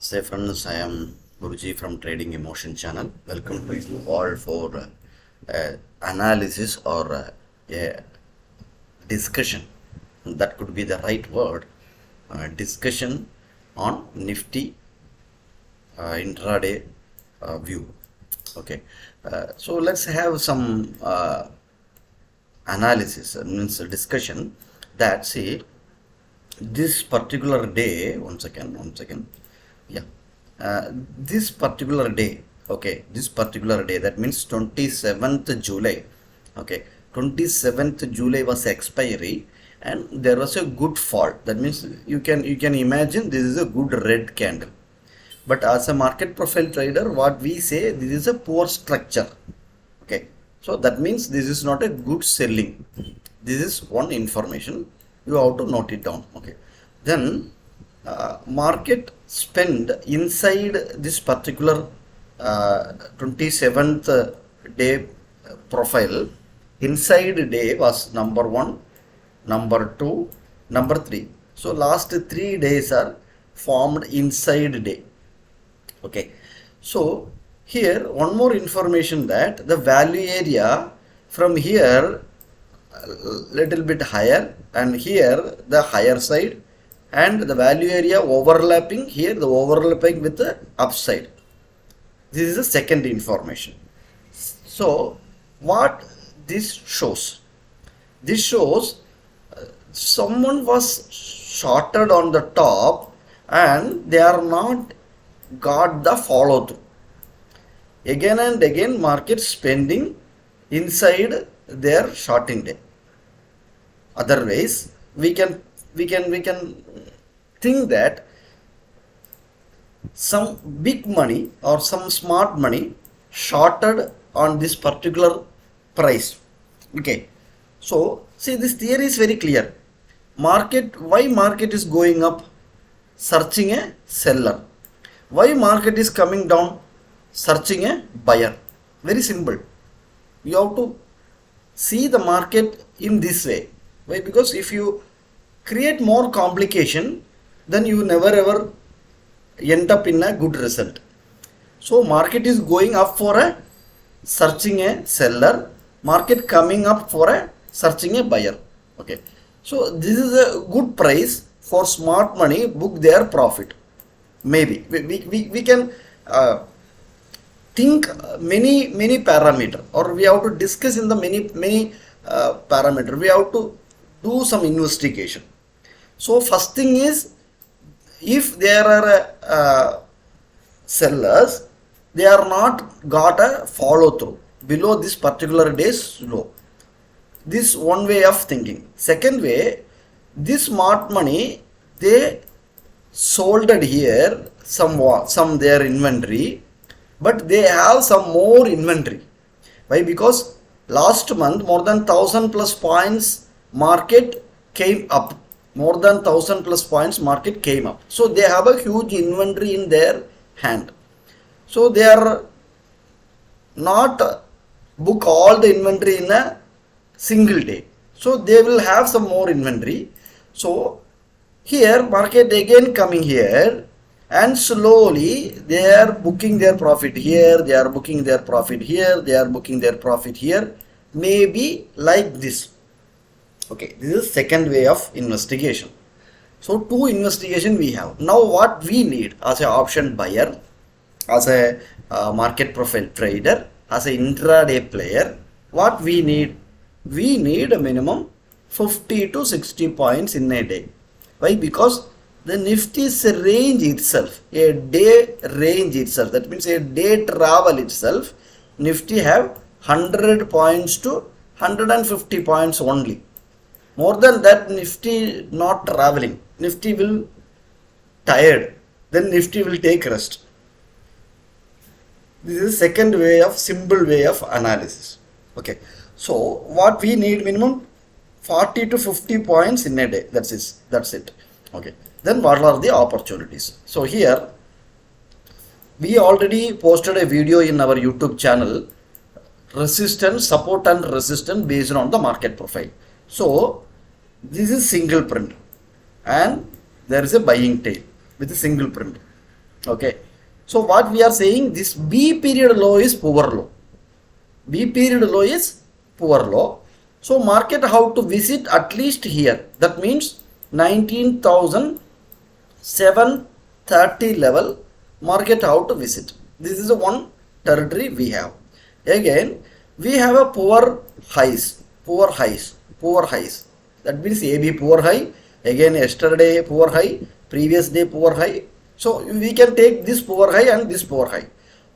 Say friends, I am Guruji from Trading Emotion channel. Welcome to you all for analysis or a discussion. That could be the right word. Discussion on Nifty intraday view. Okay, so let's have some analysis, means discussion that see this particular day. One second. Yeah, this particular day, okay, this particular day, that means 27th July. Okay, 27th July was expiry and there was a good fall. That means you can imagine this is a good red candle. But as a market profile trader, what we say, this is a poor structure. Okay, so that means this is not a good selling. This is one information you have to note it down. Okay, then market spend inside this particular 27th day profile. Inside day was number 1, number 2, number 3. So last 3 days are formed inside day. Okay, so here one more information that the value area from here little bit higher and here the higher side, and the value area overlapping here, the overlapping with the upside. This is the second information. So what this shows? This shows someone was shorted on the top and they are not got the follow through. Again and again market spending inside their shorting day. Otherwise we can think that some big money or some smart money shorted on this particular price. Okay, so see, this theory is very clear. Why market is going up? Searching a seller. Why market is coming down? Searching a buyer. Very simple. You have to see the market in this way. Why? Because if you create more complication, then you never ever end up in a good result. So market is going up for a searching a seller, market coming up for a searching a buyer. Okay, so this is a good price for smart money book their profit. Maybe we can think many parameter, or we have to discuss in the many parameter. We have to do some investigation. So first thing is, if there are sellers, they are not got a follow through below this particular day's low. This one way of thinking. Second way, this smart money, they sold here some their inventory, but they have some more inventory. Why? Because last month more than 1000 plus points market came up. More than 1000 plus points market came up. So they have a huge inventory in their hand. So they are not book all the inventory in a single day. So they will have some more inventory. So here market again coming here, and slowly they are booking their profit here, they are booking their profit here, they are booking their profit here. Maybe like this. Okay, this is second way of investigation. So two investigation we have. Now what we need as a option buyer, as a market profile trader, as a intraday player, what we need? We need a minimum 50 to 60 points in a day. Why? Because the Nifty's range itself, a day range itself, that means a day travel itself, Nifty have 100 points to 150 points only. More than that, Nifty not traveling. Nifty will tired. Then Nifty will take rest. This is second way of simple way of analysis. Okay. So what we need, minimum 40 to 50 points in a day. That's it. Okay. Then what are the opportunities? So here we already posted a video in our YouTube channel, resistance, support and resistance based on the market profile. So this is single print and there is a buying tail with a single print. Okay, so what we are saying, this B period low is poor low. B period low is poor low. So market have to visit at least here. That means 19,730 level market have to visit. This is the one territory we have. Again, we have a poor highs, poor highs, poor highs. That means AB poor high. Again, yesterday poor high, previous day poor high. So we can take this poor high and this poor high.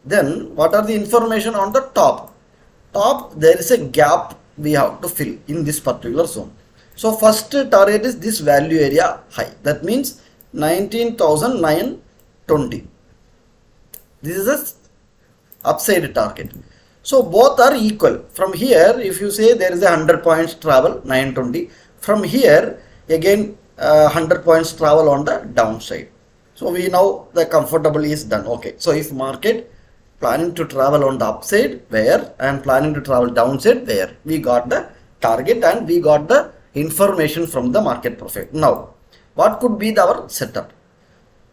Then what are the information on the top? Top, there is a gap we have to fill in this particular zone. So first target is this value area high. That means 19,920. This is a upside target. So both are equal. From here, if you say there is a 100 points travel, 920. From here, again 100 points travel on the downside. So we know the comfortable is done. Okay. So if market planning to travel on the upside where and planning to travel downside where, we got the target and we got the information from the market profile. Now, what could be our setup?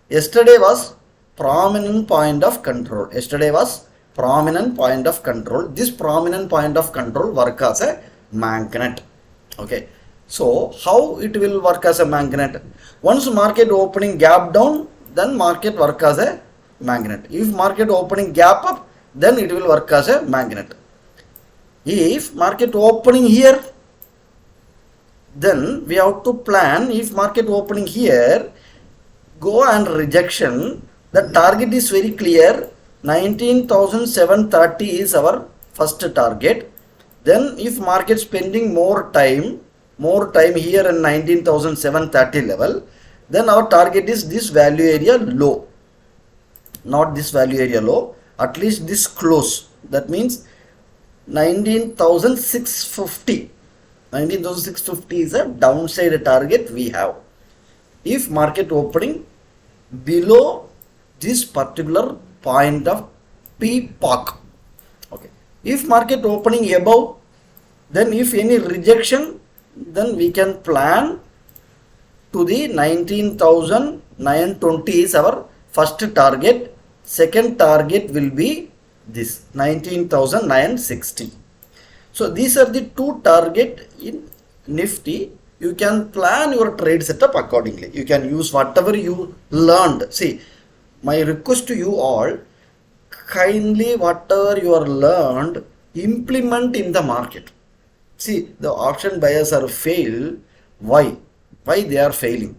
Yesterday was prominent point of control. Yesterday was prominent point of control. This prominent point of control work as a magnet. Okay. So how it will work as a magnet? Once market opening gap down, then market work as a magnet. If market opening gap up, then it will work as a magnet. If market opening here, then we have to plan. If market opening here, go and rejection, the target is very clear. 19,730 is our first target. Then if market spending more time here in 19,730 level, then our target is this value area low. Not this value area low, at least this close. That means 19,650. 19,650 is a downside target we have. If market opening below this particular point of PPOC. Okay. If market opening above, then if any rejection, then we can plan to the 19,920 is our first target. Second target will be this 19,960. So these are the two target in Nifty. You can plan your trade setup accordingly. You can use whatever you learned. See, my request to you all, kindly whatever you are learned, implement in the market. See, the option buyers are fail. Why? Why they are failing?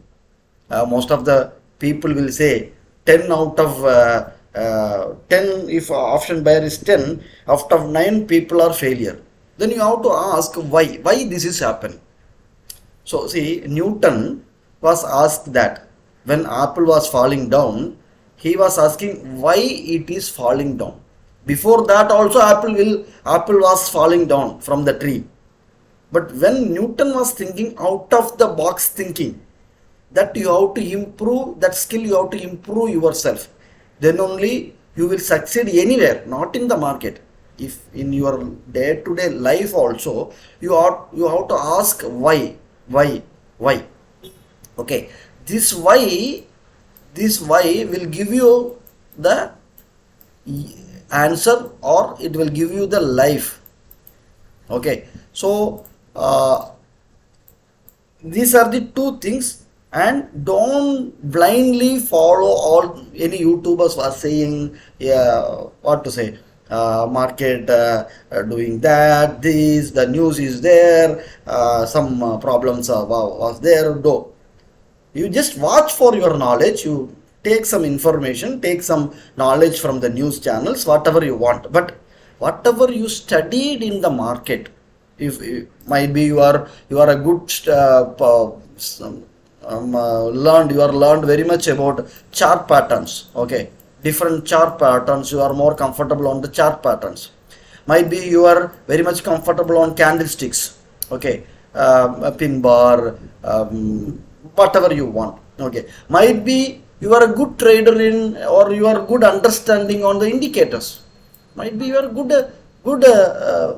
Most of the people will say 10 out of 10, if option buyer is 10, out of 9 people are failure. Then you have to ask why this is happening. So see, Newton was asked that when apple was falling down, he was asking why it is falling down. Before that also apple was falling down from the tree. But when Newton was thinking out of the box thinking, that you have to improve, that skill you have to improve yourself. Then only you will succeed anywhere, not in the market. If in your day-to-day life also, you have to ask why. Okay, this why will give you the answer, or it will give you the life. Okay, so these are the two things, and don't blindly follow all any YouTubers was saying, what to say, market doing that, this, the news is there, some problems was there. No, you just watch for your knowledge. You take some information, take some knowledge from the news channels, whatever you want. But whatever you studied in the market, if might be you are a good learned very much about chart patterns. Okay, different chart patterns, you are more comfortable on the chart patterns. Might be you are very much comfortable on candlesticks. Okay, a pin bar, whatever you want. Okay, might be you are a good trader in, or you are good understanding on the indicators. Might be you are good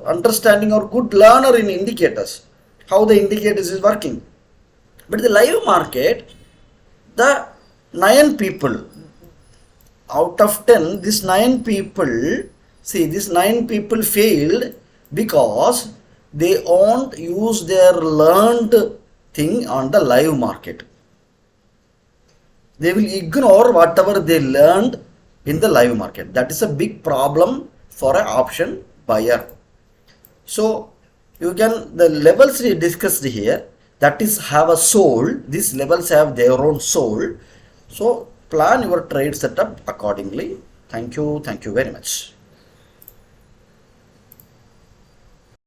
understanding or good learner in indicators, how the indicators is working. But the live market, the 9 people, out of 10, this 9 people, see, this 9 people failed because they won't use their learned thing on the live market. They will ignore whatever they learned in the live market. That is a big problem for an option buyer. So you can, the levels we discussed here, that is have a soul. These levels have their own soul. So plan your trade setup accordingly. Thank you very much.